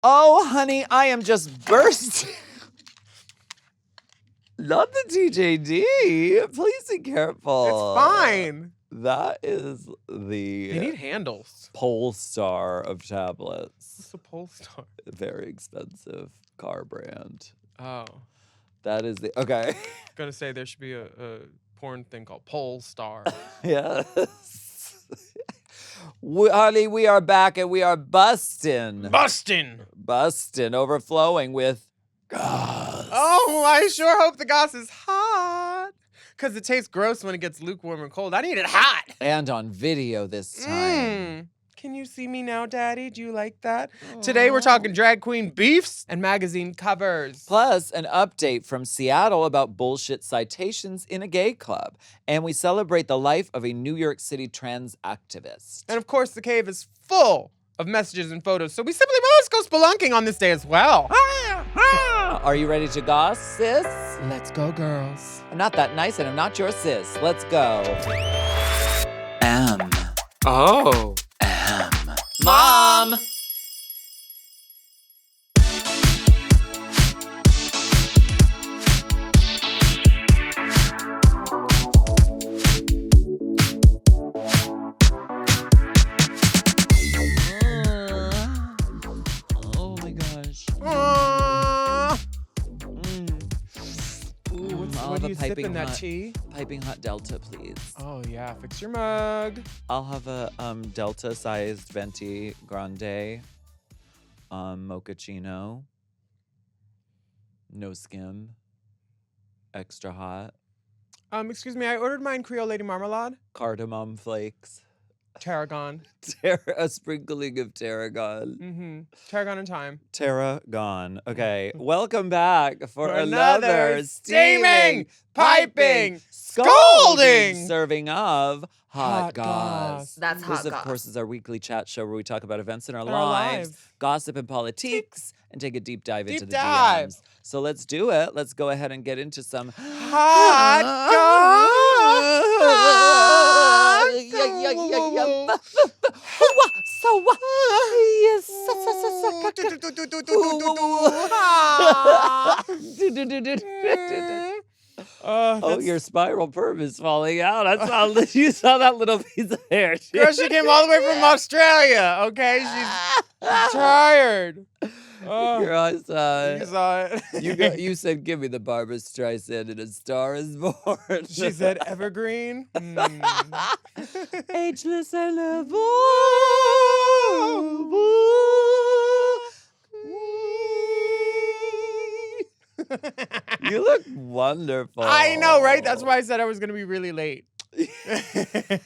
Oh, honey, I am just bursting. Not the TJD. Please be careful. It's fine. That is the They need handles. Polestar of tablets. What's a Polestar? Very expensive car brand. Oh. That is the... Okay. Gonna say there should be a porn thing called Polestar. Yes. Honey, we are back and we are busting. Busting, overflowing with GOSS. Oh, I sure hope the GOSS is hot. Because it tastes gross when it gets lukewarm and cold. I need it hot. And on video this time. Can you see me now, Daddy? Do you like that? Today we're talking drag queen beefs and magazine covers. Plus, an update from Seattle about bullshit citations in a gay club. And we celebrate the life of a New York City trans activist. And of course, the cave is full of messages and photos, so we simply must go spelunking on this day as well. Are you ready to goss, sis? Let's go, girls. I'm not that nice and I'm not your sis. Let's go. M. Oh. M. Mom! Oh my gosh. What do you sip in that tea? Piping hot Delta, please. Oh yeah, fix your mug. I'll have a Delta-sized venti grande, mochaccino, no skim, extra hot, Excuse me, I ordered mine Creole Lady Marmalade. cardamom flakes, Tarragon. a sprinkling of tarragon. Mm-hmm. Tarragon and thyme. Tarragon. Okay, welcome back for another another steaming, piping, scalding scalding serving of Hot Hot Goss. Goss. That's This, Hot of Goss. course, is our weekly chat show where we talk about events in our In our lives, lives. gossip and politics, and take a deep dive into Deep the dive. DMs. So let's do it. Let's go ahead and get into some Hot Oh, your spiral perm is falling out. I saw you saw that little piece of hair. Girl, she came all the way from Australia, okay? She's tired. Your eyes You saw it. you said, give me the Barbra Streisand and A Star is Born. She said evergreen. Ageless and love. You look wonderful. I know, right? That's why I said I was going to be really late.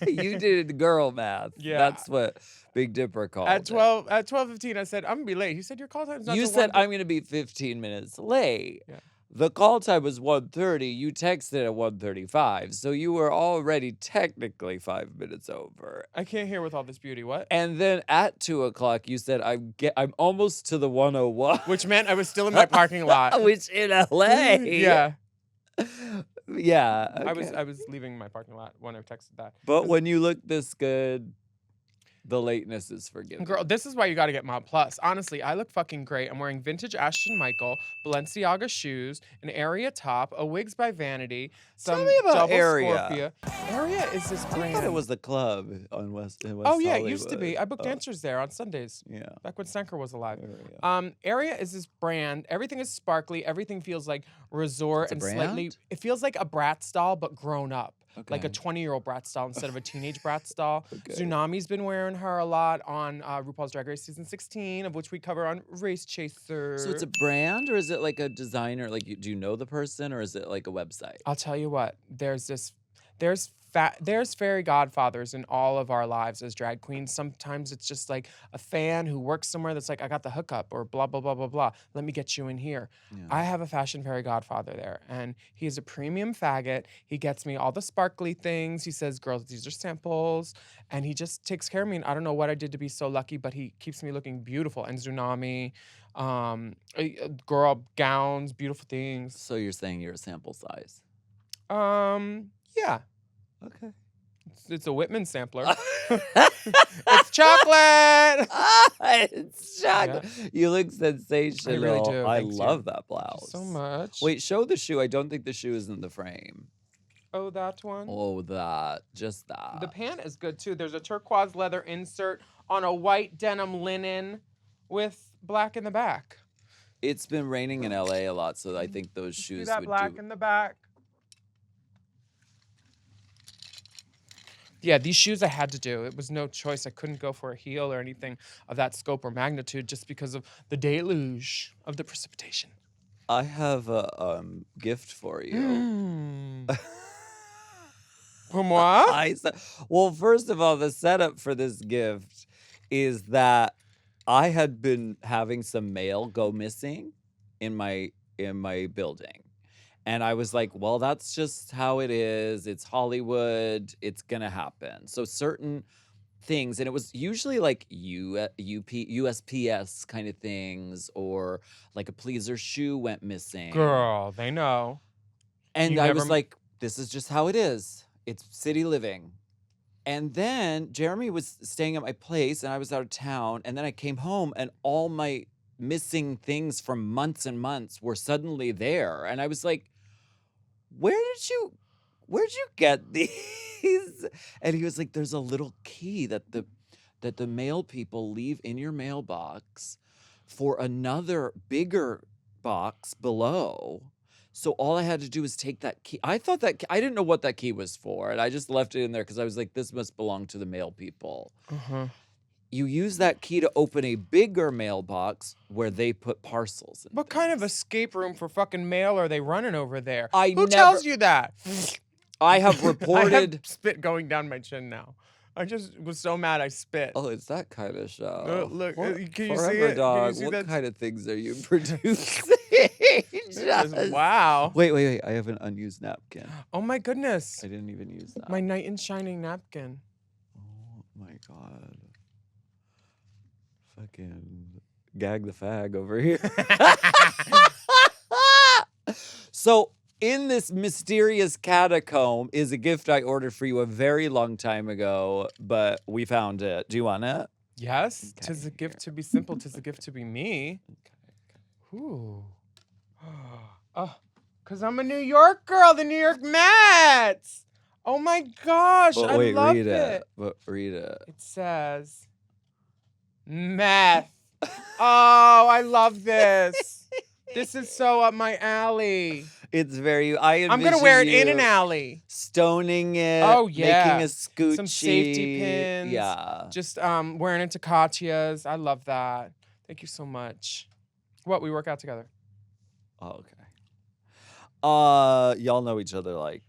You did girl math. Yeah. That's what Big Dipper called At it. 12:15, I said, I'm going to be late. He said, your call time's not You till said 1:30. I'm going to be 15 minutes late. Yeah. The call time was 1:30. You texted at 1:35, so you were already technically 5 minutes over. I can't hear with all this beauty. What? And then at 2:00, you said I'm almost to the 101, Which meant I was still in my parking lot. which in LA. Yeah. Yeah. Okay. I was leaving my parking lot when I texted that. But when you look this good, the lateness is forgiven. Girl, this is why you got to get Mod Plus. Honestly, I look fucking great. I'm wearing vintage Ashton Michael, Balenciaga shoes, an Area top, a Wigs by Vanity, some Tell me about double Area. Scorpia. Area is this I brand. thought it was the club in West Oh yeah, Hollywood. it used to be. I booked Oh, dancers there on Sundays. Yeah. Back when Stanker was alive. Area. Area is this brand. Everything is sparkly. Everything feels like resort It's a and brand? slightly. It feels like a Bratz doll, but grown up. Like a Okay. 20-year-old Bratz doll instead of a teenage Bratz doll. Okay. Tsunami's been wearing her a lot on RuPaul's Drag Race season 16, of which we cover on Race Chaser. So it's a brand, or is it like a designer? Like, do you know the person, or is it like a website? I'll tell you what. There's fairy godfathers in all of our lives as drag queens. Sometimes it's just like a fan who works somewhere that's like, I got the hookup, or blah, blah, blah, blah, blah. Let me get you in here. Yeah. I have a fashion fairy godfather there, and he is a premium faggot. He gets me all the sparkly things. He says, girls, these are samples. And he just takes care of me. And I don't know what I did to be so lucky, but he keeps me looking beautiful. And Tsunami, girl gowns, beautiful things. So you're saying you're a sample size? Yeah. Okay. It's a Whitman sampler. It's chocolate. It's chocolate. You look sensational. I really do. I Thank love you. that Thank you blouse. so much. Wait, show the shoe. I don't think the shoe is in the frame. Oh, that one? Oh, that. Just The that. pant is good too. There's a turquoise leather insert on a white denim linen with black in the back. It's been raining in LA a lot, so I think those See shoes that would black do. in the back? Yeah, these shoes I had to do. It was no choice. I couldn't go for a heel or anything of that scope or magnitude just because of the deluge of the precipitation. I have a gift for you. Pour moi? Well, first of all, the setup for this gift is that I had been having some mail go missing in my building. And I was like, well, that's just how it is. It's Hollywood. It's going to happen. So certain things, and it was usually like USPS kind of things, or like a pleaser shoe went missing. Girl, they know. And You I never was like, this is just how it is. It's city living. And then Jeremy was staying at my place and I was out of town. And then I came home and all my missing things from months and months were suddenly there. And I was like, where'd you get these? And he was like, there's a little key that the mail people leave in your mailbox for another bigger box below. So all I had to do was take that key. I thought that I didn't know what that key was for, and I just left it in there because I was like, this must belong to the mail people. You use that key to open a bigger mailbox where they put parcels in. What kind of escape room for fucking mail are they running over there? Who Who tells you that? I have reported. I have spit going down my chin now. I just was so mad I spit. Oh, it's that kind of show. Look, What- can you see Forever it? Dog, Can you see what that? kind of things are you producing? Just- Wow. Wait. I have an unused napkin. Oh my goodness. I didn't even use that. My knight in shining napkin. Oh my God. Fucking gag the fag over here. So, in this mysterious catacomb is a gift I ordered for you a very long time ago, but we found it. Do you want it? Yes, Okay, tis a gift here. to be simple, tis a gift to be me. Ooh. Oh, because I'm a New York girl, the New York Mets. Oh my gosh, But I wait, love read it. it. But read it. It says meth. Oh, I love this. This is so up my alley. It's very. I'm gonna wear it in an you alley. Stoning it. Oh, yeah. Making a scoochie. Some safety pins. Yeah. Just wearing it to Katya's. I love that. Thank you so much. What, we work out together? Oh, okay. Y'all know each other like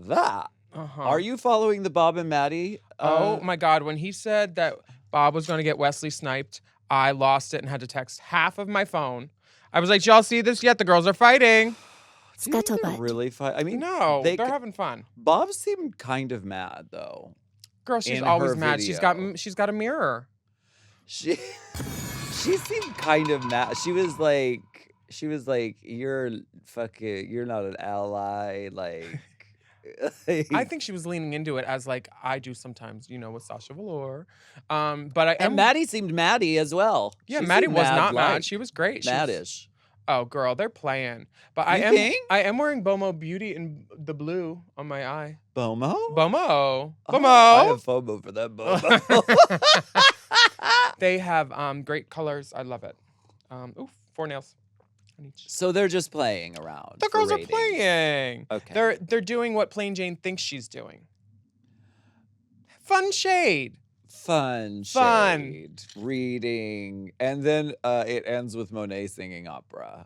that. Are you following the Bob and Maddy? Oh my God, when he said that Bob was gonna get Wesley sniped, I lost it and had to text half of my phone. I was like, "Did y'all see this yet? The girls are fighting." Do you think they're Scuttlebutt. really fight? I mean, No, they they're c- having fun. Bob seemed kind of mad though. Girl, she's in always her mad. video. She's got a mirror. She she seemed kind of mad. She was like, you're not an ally. Like, I think she was leaning into it as like I do sometimes, with Sasha Velour. But I am. and Maddie seemed Maddie as well. Yeah, She Maddie seemed was not like mad. She was great. She was- Maddish. Oh, girl, they're playing. But You think? I am wearing Bomo Beauty in the blue on my eye. Bomo? Bomo. Oh, Bomo. I have FOMO for that Bomo. They have great colors. I love it. 4 nails on each. So they're just playing around. The for girls are ratings. playing. Okay. They're doing what Plain Jane thinks she's doing. Fun shade. Fun. Fun. Shade, reading, and then it ends with Monet singing opera.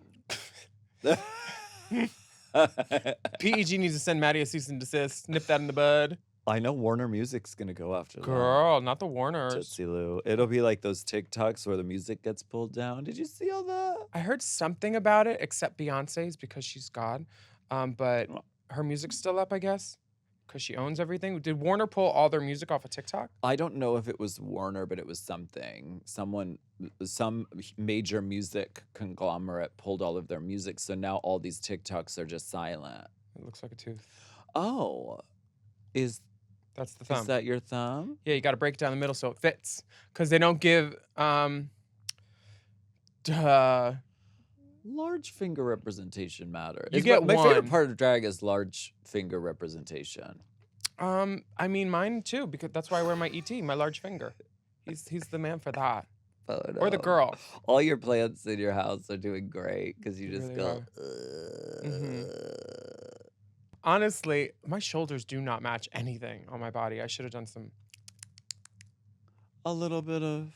PEG needs to send Maddie a cease and desist. Nip that in the bud. I know Warner Music's gonna go after that. Girl, not the Warners. Tootsie Lou. It'll be like those TikToks where the music gets pulled down. Did you see all that? I heard something about it, except Beyonce's because she's God. But her music's still up, I guess, because she owns everything. Did Warner pull all their music off of TikTok? I don't know if it was Warner, but it was something. Some major music conglomerate pulled all of their music, so now all these TikToks are just silent. It looks like a tooth. Oh, is That's the thumb. Is that your thumb? Yeah, you got to break it down the middle so it fits. Because they don't give Large finger representation matter. You get my favorite one. part of drag is large finger representation. I mean mine too, because that's why I wear my ET, my large finger. He's the man for that. Oh, no. Or the girl. All your plants in your house are doing great because you They just really go. Honestly, my shoulders do not match anything on my body. I should have done some. A little bit of.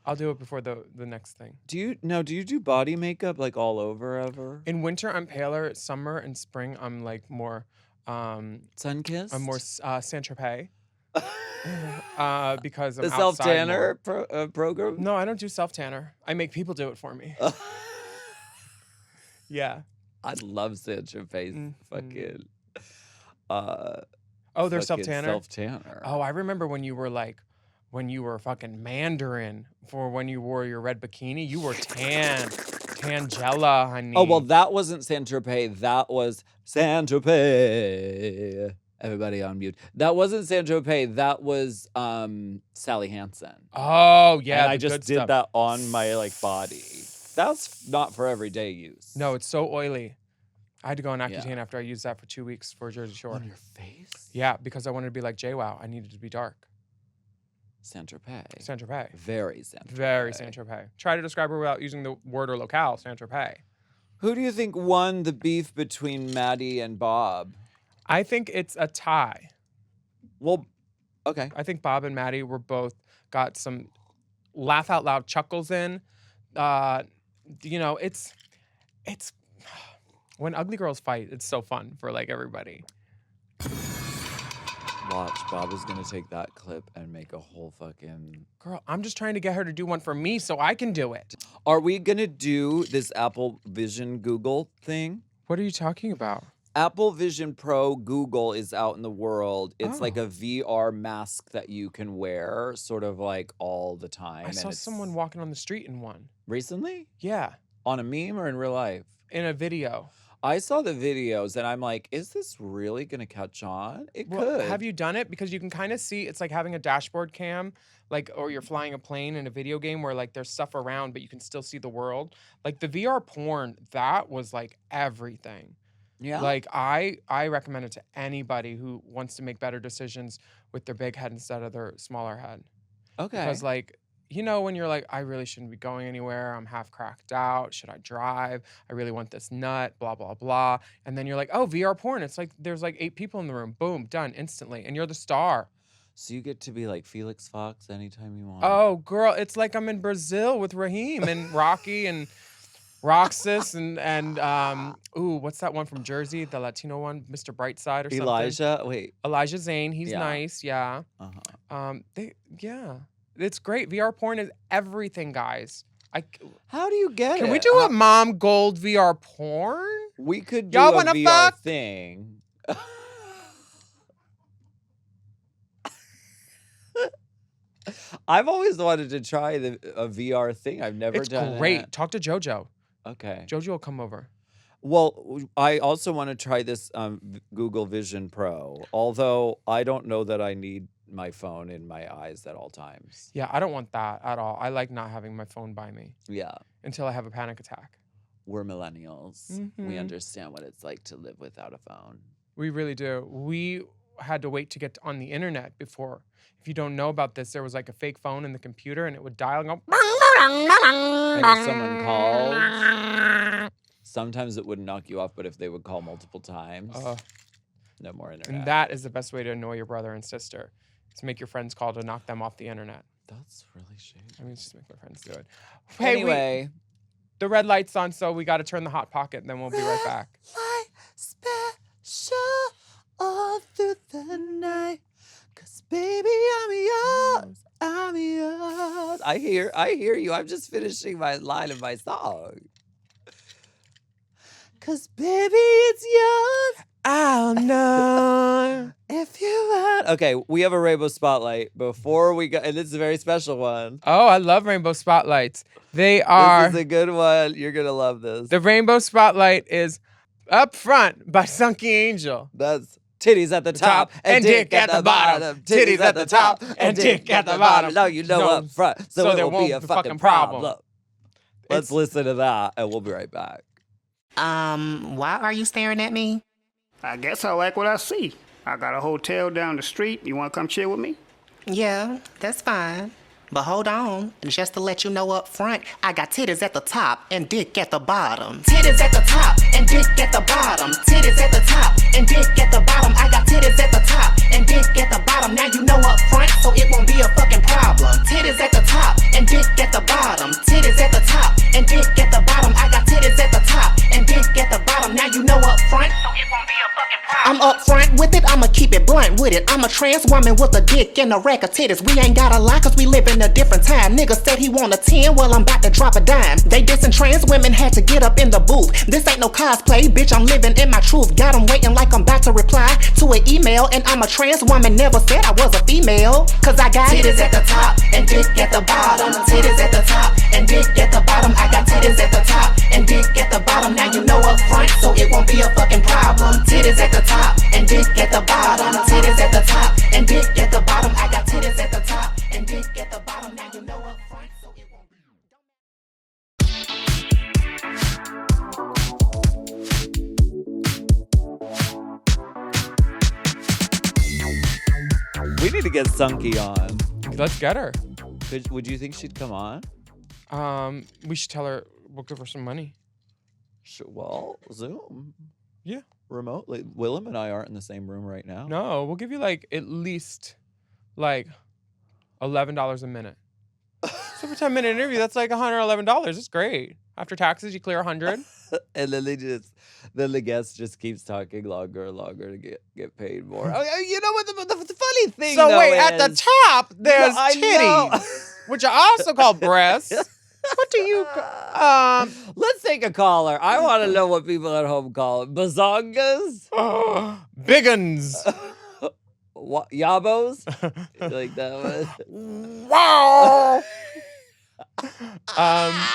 I'll do it before the next thing. Do you do body makeup like all over ever? In winter, I'm paler. Summer and spring, I'm like more. Sun-kissed? I'm more Saint-Tropez. Because I'm the outside self-tanner more. program? No, I don't do self-tanner. I make people do it for me. Yeah. I love Saint-Tropez fucking. Oh, they're self-tanner? Self-tanner. Oh, I remember when you were fucking Mandarin for when you wore your red bikini. You were Tangela, honey. Oh, well, that wasn't Saint-Tropez. That was Saint-Tropez. Everybody on mute. That wasn't Saint-Tropez. That was Sally Hansen. Oh, yeah. And I just did that on my body. That's not for everyday use. No, it's so oily. I had to go on Accutane after I used that for 2 weeks for Jersey Shore. On your face? Yeah, because I wanted to be like JWoww. I needed to be dark. Saint-Tropez. Saint-Tropez. Very Saint-Tropez. Very Saint-Tropez. Try to describe her without using the word or locale. Saint-Tropez. Who do you think won the beef between Maddy and Bob? I think it's a tie. Well, okay. I think Bob and Maddy were both got some laugh out loud chuckles in. It's when ugly girls fight, it's so fun for everybody. Watch, Bob is gonna take that clip and make a whole fucking... Girl, I'm just trying to get her to do one for me so I can do it. Are we gonna do this Apple Vision Google thing? What are you talking about? Apple Vision Pro Google is out in the world. It's like a VR mask that you can wear sort of all the time. I saw someone walking on the street in one. Recently? Yeah. On a meme or in real life? In a video. I saw the videos and I'm like, is this really going to catch on? It could. Have you done it? Because you can kind of see, it's like having a dashboard cam, or you're flying a plane in a video game where there's stuff around, but you can still see the world. The VR porn, that was everything. Yeah. I recommend it to anybody who wants to make better decisions with their big head instead of their smaller head. Okay. Because when you're I really shouldn't be going anywhere. I'm half cracked out. Should I drive? I really want this nut, blah, blah, blah. And then you're oh, VR porn. It's there's 8 people in the room. Boom, done instantly. And you're the star. So you get to be Felix Fox anytime you want. Oh, girl, it's I'm in Brazil with Raheem and Rocky and Roxas and what's that one from Jersey? The Latino one, Mr. Brightside or something. Elijah Zane. He's nice. Yeah. It's great. VR porn is everything, guys. How do you get it? Can we do a mom gold VR porn? We could do Y'all a wanna VR fuck? thing. I've always wanted to try a VR thing. I've never done it. It's great. Talk to JoJo. Okay. JoJo will come over. Well, I also want to try this Google Vision Pro, although I don't know that I need my phone in my eyes at all times. Yeah, I don't want that at all. I like not having my phone by me. Yeah. Until I have a panic attack. We're millennials. We understand what it's like to live without a phone. We really do. We had to wait to get on the internet before. If you don't know about this, there was a fake phone in the computer and it would dial and go. And if someone called, sometimes it wouldn't knock you off, but if they would call multiple times, no more internet. And that is the best way to annoy your brother and sister. To make your friends call to knock them off the internet. That's really shady. I mean, just make my friends do it. Anyway. The red light's on, so we got to turn the hot pocket, and then we'll be right back. Light special all through the night. 'Cause baby, I'm yours. I'm yours. I hear you. I'm just finishing my line of my song. 'Cause baby, it's yours. I'll know if you want. Okay, we have a rainbow spotlight before we go, and this is a very special one. Oh, I love rainbow spotlights. They are. This is a good one. You're going to love this. The rainbow spotlight is Up Front by Sunky Angel. That's Titties at the top and dick at the bottom. Titties at the top and dick at the bottom. Now you know up front, so it there will be a won't be fucking fucking problem. problem. Let's listen to that, and we'll be right back. Why are you staring at me? I guess I like what I see. I got a hotel down the street. You want to come chill with me? Yeah, that's fine. But hold on, just to let you know up front, I got titties at the top and dick at the bottom. Titties at the top and dick at the bottom. Titties at the top and dick at the bottom. I got titties at the top and dick at the bottom. Now you know up front, so it won't be a fucking problem. Titties at the top and dick at the bottom. Titties at the top and dick at the bottom. I got titties at the top and dick at the bottom. Now you know up front, so it won't be a fucking problem. I'm up front with it, I'ma keep it blunt with it. I'm a trans woman with a dick and a rack of titties. We ain't got a lot cause we live in a different time. Nigga said he want a 10, well I'm about to drop a dime. They dissing trans women, had to get up in the booth. This ain't no cosplay, bitch, I'm living in my truth. Got 'em waiting like I'm about to reply to an email. And I'm a trans woman, never said I was a female. Cause I got titties at the top and dick at the bottom. Titties at the top and dick at the bottom. I got titties at the top and dick at the bottom. Now you know up front, so it won't be a fucking problem. Titties at the top and dick at the bottom. Titties at the top and dick at the bottom. I got titties at the top and dick at the bottom. Now you know up front, so it won't be. We need to get Sunky on. Let's get her. Would you think she'd come on? We should tell her we'll give her some money. Well, Zoom. Yeah. Remotely. Willam and I aren't in the same room right now. No, we'll give you like at least like $11 a minute. So for 10-minute interview, that's like $111. It's great. After taxes, you clear 100. And then the guest just keeps talking longer and longer to get paid more. You know what the funny thing So though wait, is, at the top there's I know. titties, which are also called breasts. What do you? Let's take a caller. I want to know what people at home call it. Bazongas? Biggins. What, yabos? You like that one? Wow.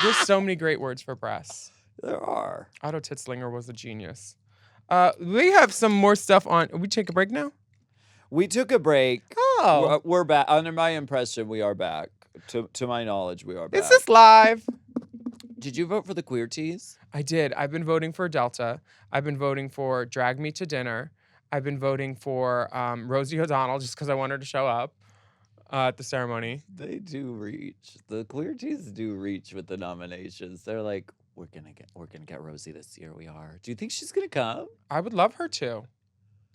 There's so many great words for breasts. There are. Otto Titzlinger was a genius. We have some more stuff on. We take a break now? We took a break. Oh. We're back. Under my impression, we are back. To my knowledge, we are back. Is this live? Did you vote for the queer teas? I did. I've been voting for Delta. I've been voting for Drag Me to Dinner. I've been voting for Rosie O'Donnell just because I want her to show up at the ceremony. They do reach. The queer teas do reach with the nominations. They're like, we're gonna get Rosie this year. We are. Do you think she's gonna come? I would love her to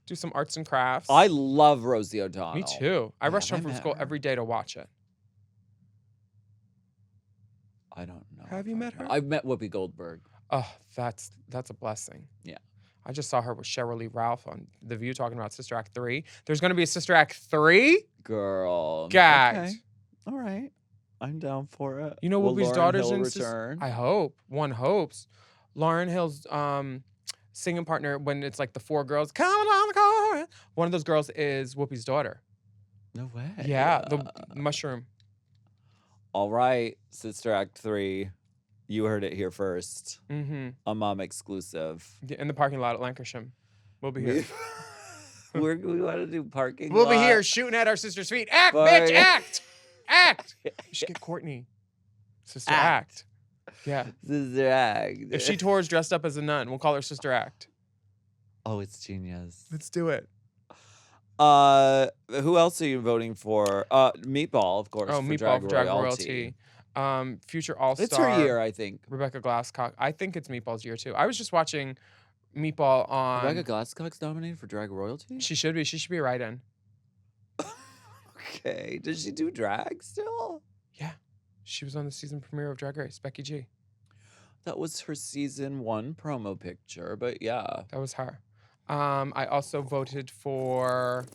do some arts and crafts. I love Rosie O'Donnell. Me too. I rushed home I from met school her. every day to watch it. I don't know. Have you met her? I've met Whoopi Goldberg. Oh, that's a blessing. Yeah. I just saw her with Cheryl Lee Ralph on The View talking about Sister Act 3. There's going to be a Sister Act 3? Girl. Gagged. Okay. All right. I'm down for it. You know Will Whoopi's Lauryn daughter's Hill in return? I hope. One hopes. Lauryn Hill's singing partner when it's like the four girls coming on the chorus. One of those girls is Whoopi's daughter. No way. Yeah, the mushroom. All right, Sister Act 3. You heard it here first. Mm-hmm. A mom exclusive. In the parking lot at Lancashire. We'll be here. We want to do parking We'll be lot. here shooting at our sister's feet. Act, Party. bitch, act! Act! We should get Courtney. Sister Act. Yeah. Sister Act. If she tours dressed up as a nun, we'll call her Sister Act. Oh, it's genius. Let's do it. Who else are you voting for? Meatball, of course. Oh, for Meatball for Drag Royalty. Royalty. Future All-Star. It's her year, I think. Rebecca Glasscock. I think it's Meatball's year, too. I was just watching Meatball on... Rebecca Glasscock's nominated for Drag Royalty? She should be. She should be right in. Okay. Does she do drag still? Yeah. She was on the season premiere of Drag Race, Becky G. That was her season 1 promo picture, but yeah. That was her. I also voted for...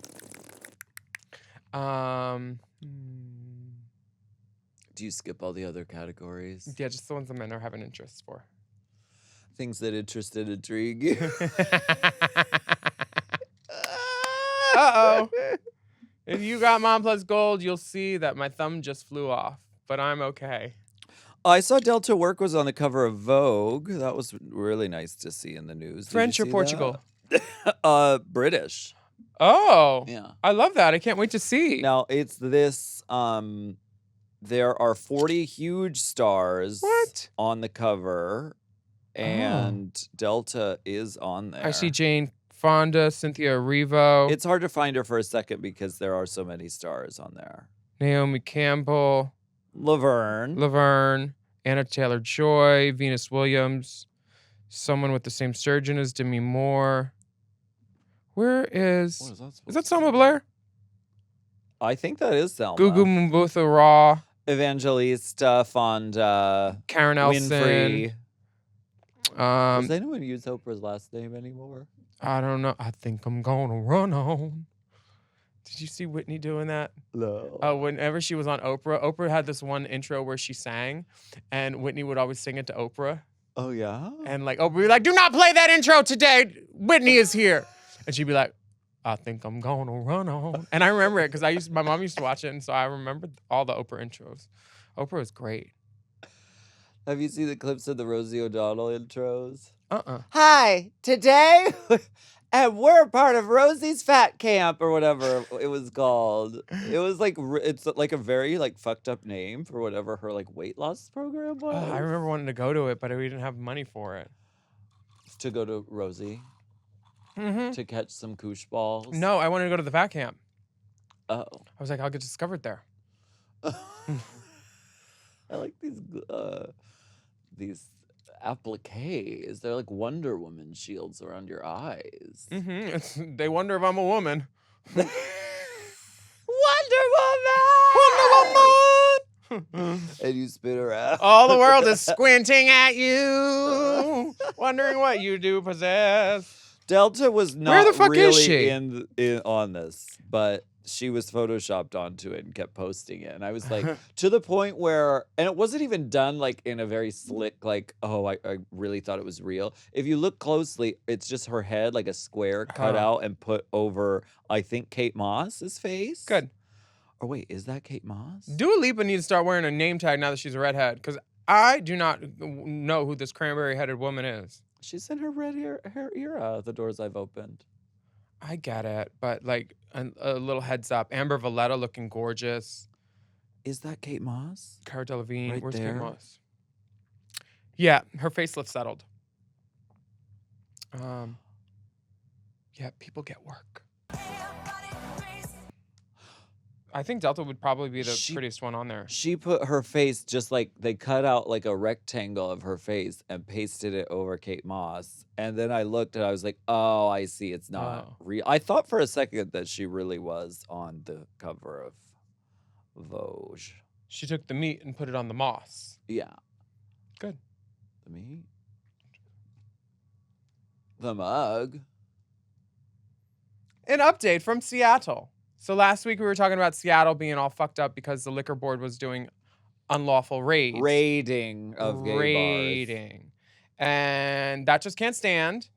Do you skip all the other categories? Yeah, just the ones the men are having interest for. Things that interest and intrigue you. Uh-oh. If you got Mom Plus Gold, you'll see that my thumb just flew off. But I'm okay. I saw Delta Work was on the cover of Vogue. That was really nice to see in the news. Did you French or see Portugal? that? British. Oh. Yeah. I love that. I can't wait to see. Now it's this. There are 40 huge stars What? on the cover, and Delta is on there. I see Jane Fonda, Cynthia Erivo, It's hard to find her for a second because there are so many stars on there. Naomi Campbell, Laverne. Anna Taylor-Joy, Venus Williams, someone with the same surgeon as Demi Moore. Where is... What is that Is supposed that to Selma be? Blair? I think that is Selma. Gugu Mbatha Raw, Evangelista, Fonda, Karen Elson. Winfrey. Does anyone use Oprah's last name anymore? I don't know. I think I'm gonna run on. Did you see Whitney doing that? No. Oh, whenever she was on Oprah had this one intro where she sang, and Whitney would always sing it to Oprah. Oh, yeah? And like Oprah would be like, "Do not play that intro today. Whitney is here." And she'd be like, "I think I'm gonna run on." And I remember it because my mom used to watch it, and so I remembered all the Oprah intros. Oprah was great. Have you seen the clips of the Rosie O'Donnell intros? Hi, today, and we're part of Rosie's Fat Camp Or whatever it was called. It was like, it's like a very like fucked up name for whatever her like weight loss program was. I remember wanting to go to it, but we didn't have money for it. To go to Rosie Mm-hmm. to catch some koosh balls. No, I wanted to go to the Fat Camp. Oh. I was like, I'll get discovered there. I like these appliques. They're like Wonder Woman shields around your eyes. Mm-hmm. They wonder if I'm a woman. Wonder Woman! And you spin around. All the world is squinting at you, wondering what you do possess. Delta was not Where the fuck really is she? in on this, but she was photoshopped onto it and kept posting it. And I was like, to the point where, and it wasn't even done like in a very slick, like, oh, I really thought it was real. If you look closely, it's just her head, like a square cut out and put over, I think, Kate Moss's face. Good. Or wait, is that Kate Moss? Dua Lipa needs to start wearing a name tag now that she's a redhead, because I do not know who this cranberry-headed woman is. She's in her red hair era, the doors I've opened. I get it, but like a little heads up. Amber Valletta looking gorgeous. Is that Kate Moss? Cara Delevingne. Right Where's there? Kate Moss? Yeah, her facelift settled. Yeah, people get work. I think Delta would probably be the prettiest one on there. She put her face just like they cut out like a rectangle of her face and pasted it over Kate Moss. And then I looked and I was like, oh, I see. It's not real. I thought for a second that she really was on the cover of Vogue. She took the meat and put it on the moss. Yeah. Good. The meat? The mug. An update from Seattle. So last week we were talking about Seattle being all fucked up because the liquor board was doing unlawful raids. Raiding of gay bars. And that just can't stand.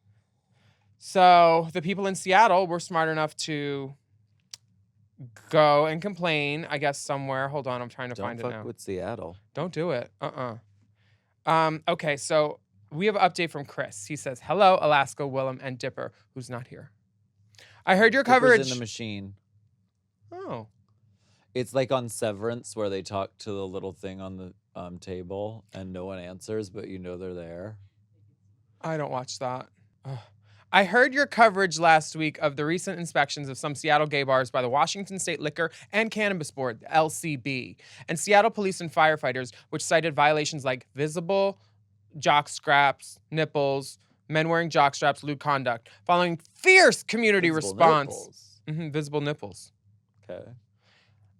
So the people in Seattle were smart enough to go and complain, I guess, somewhere. Hold on, I'm trying to find it now. Don't fuck with Seattle. Don't do it. Okay, so we have an update from Chris. He says, hello, Alaska, Willam, and Dipper, who's not here. I heard your coverage. in the machine. Oh. It's like on Severance where they talk to the little thing on the table and no one answers, but you know they're there. I don't watch that. Ugh. I heard your coverage last week of the recent inspections of some Seattle gay bars by the Washington State Liquor and Cannabis Board, the LCB, and Seattle police and firefighters, which cited violations like visible jock straps, nipples, men wearing jock straps, lewd conduct, following fierce community response. Visible nipples. Okay.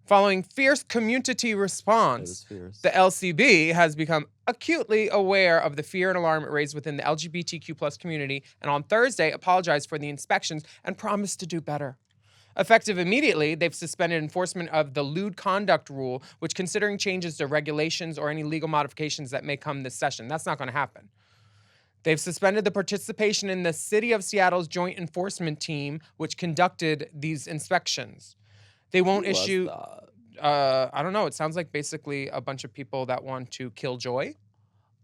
Following fierce community response, the LCB has become acutely aware of the fear and alarm it raised within the LGBTQ plus community, and on Thursday apologized for the inspections and promised to do better. Effective immediately, they've suspended enforcement of the lewd conduct rule, which considering changes to regulations or any legal modifications that may come this session. That's not going to happen. They've suspended the participation in the City of Seattle's Joint Enforcement Team, which conducted these inspections. They won't issue, I don't know, it sounds like basically a bunch of people that want to kill joy.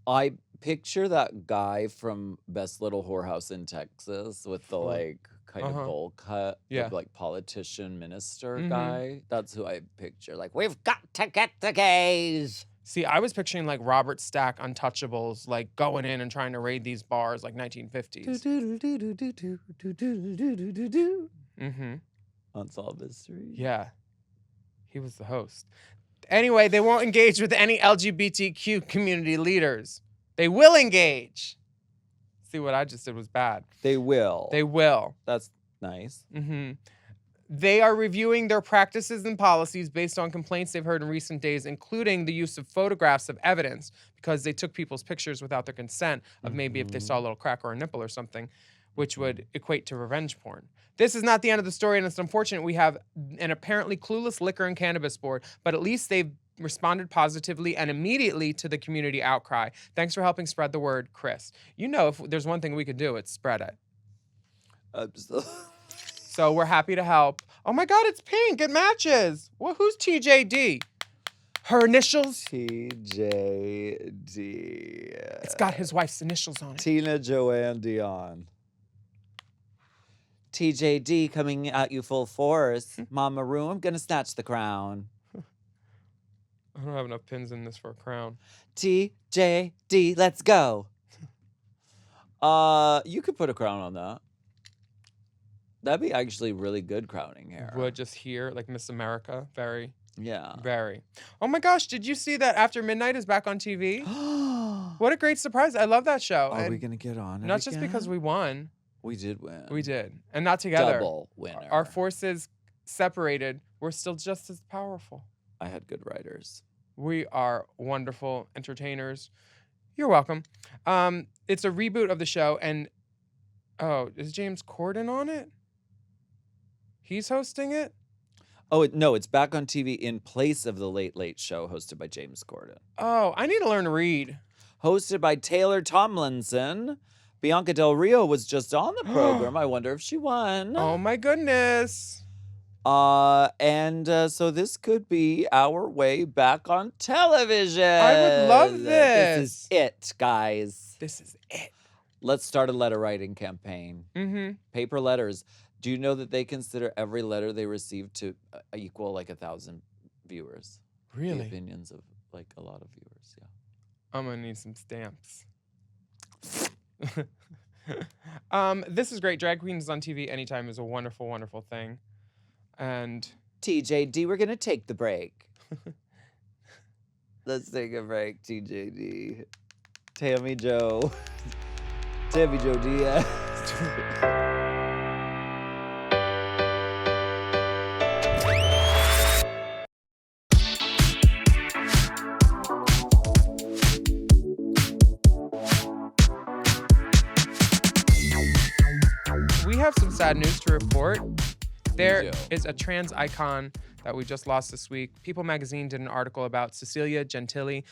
I picture that guy from Best Little Whorehouse in Texas with the like kind of bowl cut, Yeah. like politician minister Mhm. guy. That's who I picture. Like, We've got to get the gays. See, I was picturing like Robert Stack Untouchables, like going in and trying to raid these bars like 1950s. Mm-hmm. Unsolved Mysteries. Yeah. He was the host. Anyway, they won't engage with any LGBTQ community leaders. They will engage. See, what I just did was bad. They will. They will. That's nice. Mm-hmm. They are reviewing their practices and policies based on complaints they've heard in recent days, including the use of photographs of evidence, because they took people's pictures without their consent of maybe if they saw a little crack or a nipple or something, which would equate to revenge porn. This is not the end of the story, and it's unfortunate we have an apparently clueless liquor and cannabis board, but at least they've responded positively and immediately to the community outcry. Thanks for helping spread the word, Chris. You know, if there's one thing we could do, it's spread it. So we're happy to help. Oh my God, it's pink. It matches. Well, who's TJD? Her initials? TJD. It's got his wife's initials on it. Tina Joanne Dion. TJD coming at you full force. Mama Roo, I'm gonna snatch the crown. I don't have enough pins in this for a crown. TJD, let's go. You could put a crown on that. That'd be actually really good crowning hair. Would just here, like Miss America. Very, Yeah. very. Oh my gosh, did you see that After Midnight is back on TV? What a great surprise. I love that show. Are And we gonna get on it? not just because we won. We did win. We did. And not together. Double winner. Our forces separated. We're still just as powerful. I had good writers. We are wonderful entertainers. You're welcome. It's a reboot of the show, and is James Corden on it? He's hosting it? Oh no, it's back on TV in place of the Late Late Show, hosted by James Corden. Oh, I need to learn to read. Hosted by Taylor Tomlinson. Bianca Del Rio was just on the program. I wonder if she won. Oh my goodness. So this could be our way back on television. I would love this. This is it, guys. This is it. Let's start a letter writing campaign. Mm-hmm. Paper letters. Do you know that they consider every letter they receive to equal like 1,000 viewers? The Really? opinions of like a lot of viewers, yeah. I'm gonna need some stamps. This is great. Drag Queens on TV anytime is a wonderful, wonderful thing. And TJD, we're gonna take the break. Let's take a break, TJD. Tammy Joe. Tammy Joe Diaz. we have some sad news to report. There do. is a trans icon that we just lost this week. People magazine did an article about Cecilia Gentili,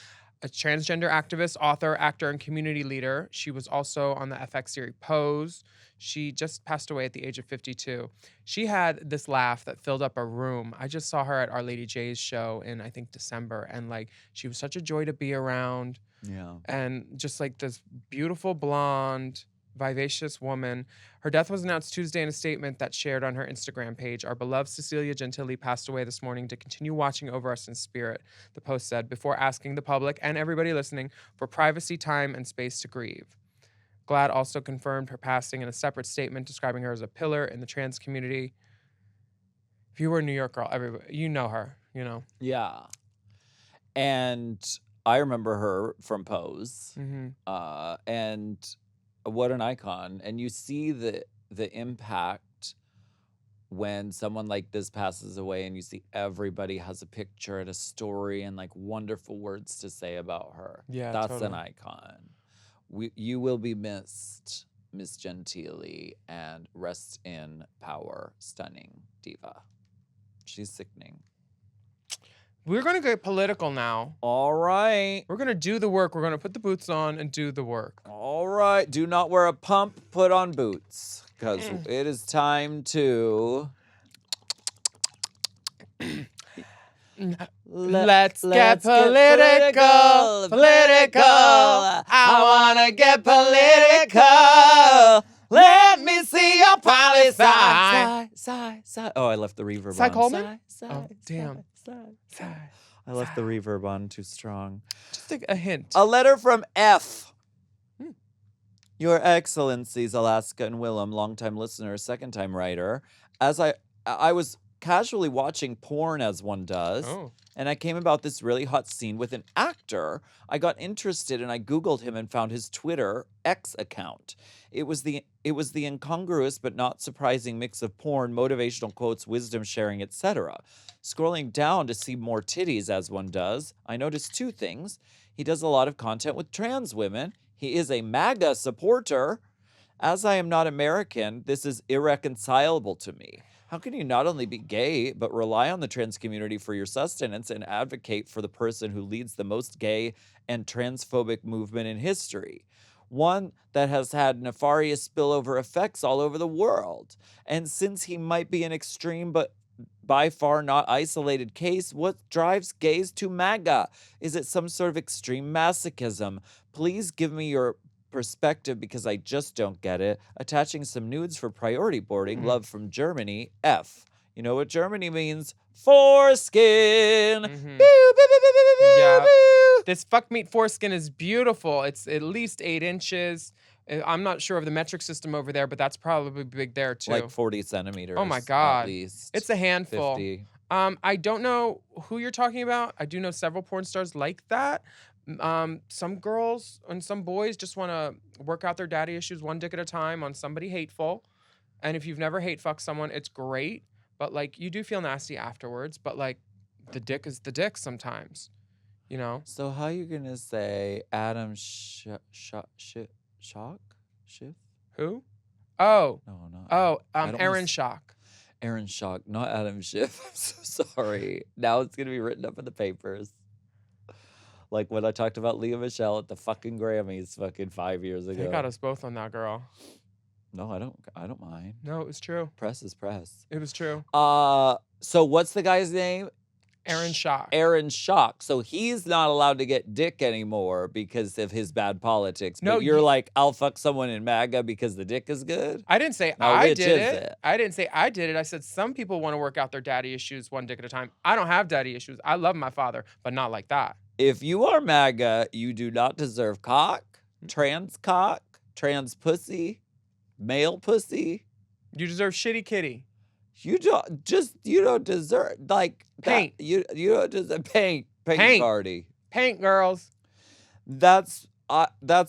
a transgender activist, author, actor, and community leader. She was also on the FX series Pose. She just passed away at the age of 52. She had this laugh that filled up a room. I just saw her at Our Lady J's show in, I think, December. And like, she was such a joy to be around. Yeah. And just like this beautiful blonde, vivacious woman. Her death was announced Tuesday in a statement that's shared on her Instagram page. Our beloved Cecilia Gentili passed away this morning to continue watching over us in spirit, the post said, before asking the public and everybody listening for privacy, time, and space to grieve. GLAAD also confirmed her passing in a separate statement describing her as a pillar in the trans community. If you were a New York girl, everybody, you know her, you know. Yeah. And I remember her from Pose. Mm-hmm. And what an icon. And you see the impact when someone like this passes away and you see everybody has a picture and a story and like wonderful words to say about her. Yeah, That's totally. an icon. You will be missed, Miss Gentili, and rest in power, stunning diva. She's sickening. We're going to get political now. All right. We're going to do the work. We're going to put the boots on and do the work. All right. Do not wear a pump, put on boots, because it is time to... Let's get political. I wanna get political. Let me see your poli sci. Oh, I left the reverb Cy on. Coleman? Sigh, Oh, damn. sigh. I left the reverb on too strong. Just a hint. A letter from F. Hmm. Your Excellencies, Alaska and Willam, longtime listener, second-time writer. As I was casually watching porn as one does, Oh. and I came about this really hot scene with an actor. I got interested and I Googled him and found his Twitter X account. It was the incongruous but not surprising mix of porn, motivational quotes, wisdom sharing, etc. Scrolling down to see more titties as one does, I noticed two things. He does a lot of content with trans women. He is a MAGA supporter. As I am not American, this is irreconcilable to me. How can you not only be gay, but rely on the trans community for your sustenance and advocate for the person who leads the most gay and transphobic movement in history? One that has had nefarious spillover effects all over the world. And since he might be an extreme but by far not isolated case, what drives gays to MAGA? Is it some sort of extreme masochism? Please give me your perspective because I just don't get it. Attaching some nudes for priority boarding. Love from Germany. F. You know what Germany means? Foreskin. Mhm. Pew, pew, pew, pew, pew, pew, Yeah. pew. This fuck meat foreskin is beautiful. It's at least 8 inches. I'm not sure of the metric system over there, but that's probably big there too. Like 40 centimeters. Oh my God. At least. It's a handful. 50. I don't know who you're talking about. I do know several porn stars like that. Some girls and some boys just want to work out their daddy issues one dick at a time on somebody hateful. And if you've never hate fucked someone, it's great. But like, you do feel nasty afterwards. But like, the dick is the dick sometimes, you know? So how you gonna say Adam Shock? Schiff? Who? Oh, No, not. oh, I don't wanna Aaron s- Schock. Aaron Schock, not Adam Schiff. I'm so sorry. Now it's gonna be written up in the papers. Like when I talked about Leah Michelle at the fucking Grammys fucking 5 years ago. They got us both on that, girl. No, I don't mind. No, it was true. Press is press. It was true. So what's the guy's name? Aaron Schock. Aaron Schock. So he's not allowed to get dick anymore because of his bad politics. No, But you're ye- like, I'll fuck someone in MAGA because the dick is good? I didn't say Now, I which did is it. it? I didn't say I did it. I said some people want to work out their daddy issues one dick at a time. I don't have daddy issues. I love my father, but not like that. If you are MAGA, you do not deserve cock, trans pussy, male pussy. You deserve shitty kitty. You don't deserve like that- Paint. You don't deserve paint Paint. party. Paint girls. That's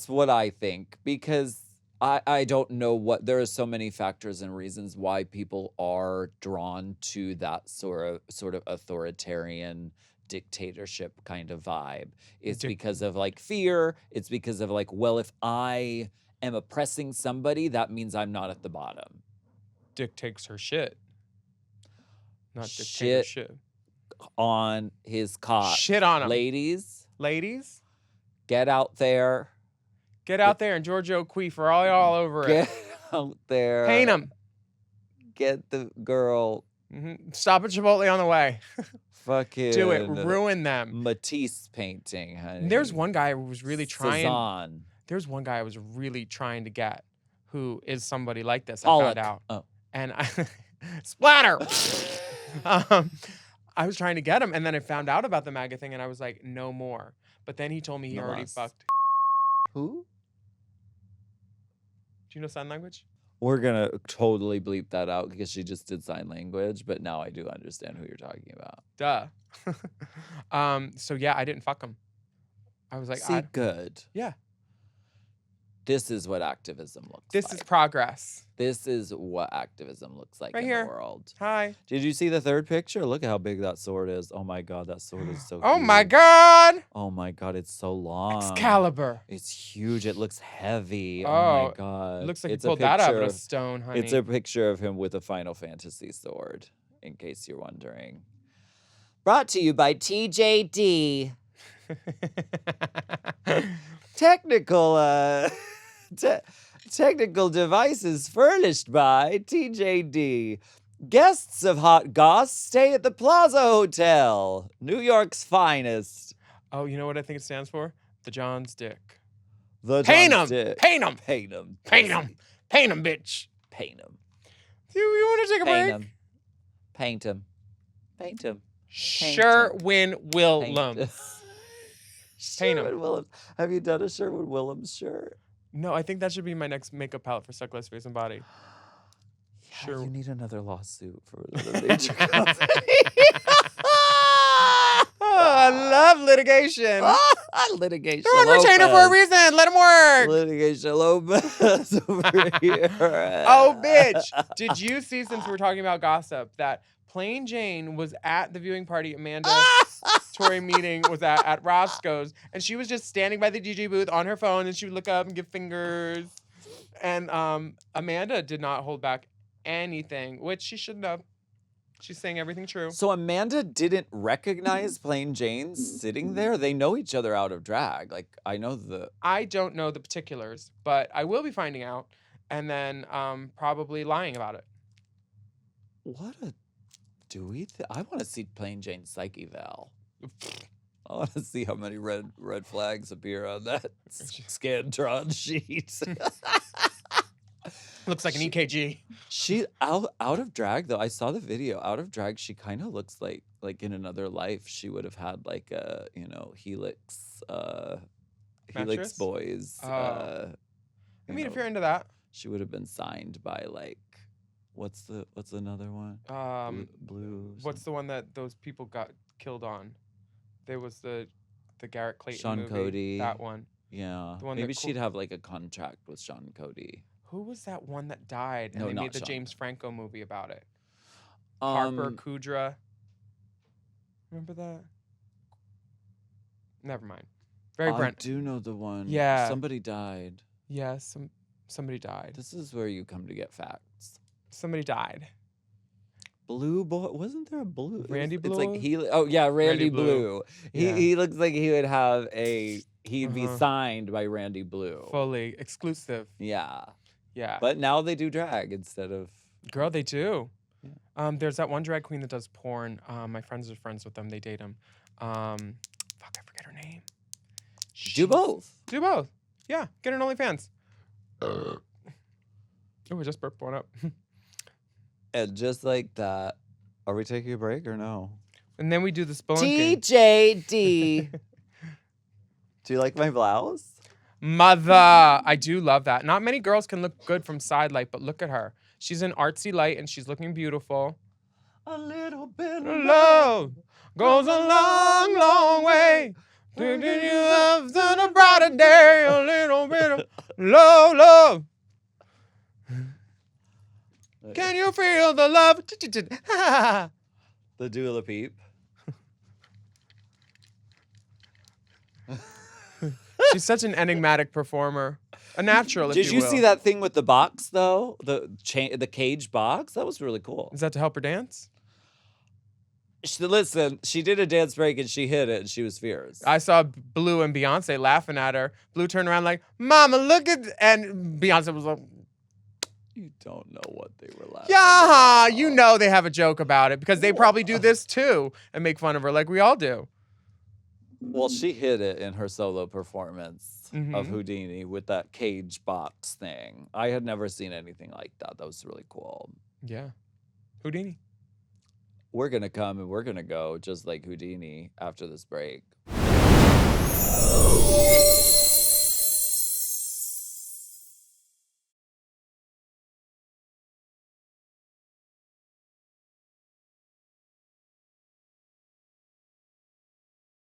what I think because I don't know what there are so many factors and reasons why people are drawn to that sort of authoritarian dictatorship kind of vibe. It's because of like fear. It's because of like, well, if I am oppressing somebody, that means I'm not at the bottom. Dick takes her shit. Not Shit. shit. On his cock. Shit on him. Ladies, Ladies, get out there. get out there and Giorgio Queefer all over it. Get out there. Paint him. Get the girl Stop at Chipotle on the way. fucking Do it. Ruin them. Matisse painting, honey. There's one guy who was really trying. Cezanne. There's one guy I was really trying to get who is somebody like this. I Pollock. found out. Oh. And I splatter. I was trying to get him, and then I found out about the MAGA thing, and I was like, no more. But then he told me he No already mas. fucked. Who? Do you know sign language? We're gonna totally bleep that out because she just did sign language, but now I do understand who you're talking about. Duh. So yeah, I didn't fuck him. I was like, See, good. yeah, This is what activism looks this like. is progress. This is what activism looks like Right in here. the world. Hi. Did you see the third picture? Look at how big that sword is. Oh my god, that sword is so Oh my huge. God. Oh my god, it's so long. Excalibur. It's huge. It looks heavy. Oh, Oh, my god. It looks like It's you a pulled that out of a picture- stone, honey. It's a picture of him with a Final Fantasy sword, in case you're wondering. Brought to you by TJD. Technical devices furnished by TJD. Guests of Hot Goss stay at the Plaza Hotel, New York's finest. Oh, you know what I think it stands for? The John's Dick. The Paint John's 'em! Dick. Paint 'em! Paint 'em. Paint 'em! Paint him, bitch. Paint him. You want to take a Paint break? him. Paint him. Paint him. Sherwin Willam. Paint him. Sherwin Williams. Have you done a Sherwin Williams shirt? No, I think that should be my next makeup palette for Suck Less Face and Body. Yeah, Sure. you need another lawsuit for the major company. I love litigation. Litigation. They're on retainer for a reason. Let them work. Litigation Lopez over here. Oh, bitch. Did you see, since we're talking about gossip, that Plain Jane was at the viewing party Amanda Tori meeting was at Roscoe's, and she was just standing by the DJ booth on her phone, and she would look up and give fingers. And Amanda did not hold back anything, which she shouldn't have. She's saying everything true. So Amanda didn't recognize Plain Jane sitting there? They know each other out of drag. Like, I don't know the particulars, but I will be finding out and then probably lying about it. What a I want to see Plain Jane psych eval. I want to see how many red flags appear on that Scantron sheet. Looks like an EKG. She out of drag though. I saw the video. Out of drag, she kind of looks like in another life she would have had like a Helix Mattress? Boys. I mean, if you're into that, she would have been signed by like what's another one? Blue. What's the one that those people got killed on? There was the Garrett Clayton Sean movie. Cody. That one. Yeah. The one Maybe she'd have like a contract with Sean Cody. Who was that one that died? And No, they not made the Sean. James Franco movie about it. Harper Kudra. Remember that? Never mind. Very I Brent. do know the one. Yeah. Somebody died. Yeah, somebody died. This is where you come to get facts. Somebody died. Blue boy, wasn't there a blue? Randy It's like Blue? he. Oh yeah, Randy Blue. Blue. Yeah. He looks like he would have he'd be Uh-huh. signed by Randy Blue. Fully exclusive. Yeah, Yeah. but now they do drag instead of. Girl, they do. Yeah. There's that one drag queen that does porn. My friends are friends with them. They date him. Fuck, I forget her name. Do both. Do both. Yeah, get an OnlyFans. Oh, I just burped one up. And just like that, are we taking a break or no? And then we do the spelunking. TJD. Do you like my blouse? Mother, I do love that. Not many girls can look good from side light, but look at her. She's in artsy light and she's looking beautiful. A little bit of Love goes a long, long way. Taking you up to the brighter day. A little bit of love. Can you feel the love? The Dua Peep. She's such an enigmatic performer. A natural, if Did you will. see that thing with the box though? The cage box? That was really cool. Is that to help her dance? Listen, she did a dance break and she hit it and she was fierce. I saw Blue and Beyonce laughing at her. Blue turned around like, Mama, look at... And Beyonce was like... You don't know what they were laughing Yeah, about. you know they have a joke about it because they probably do this too and make fun of her like we all do. Well, she hit it in her solo performance of Mhm. Houdini with that cage box thing. I had never seen anything like that. That was really cool. Yeah. Houdini. We're going to come and we're going to go just like Houdini after this break.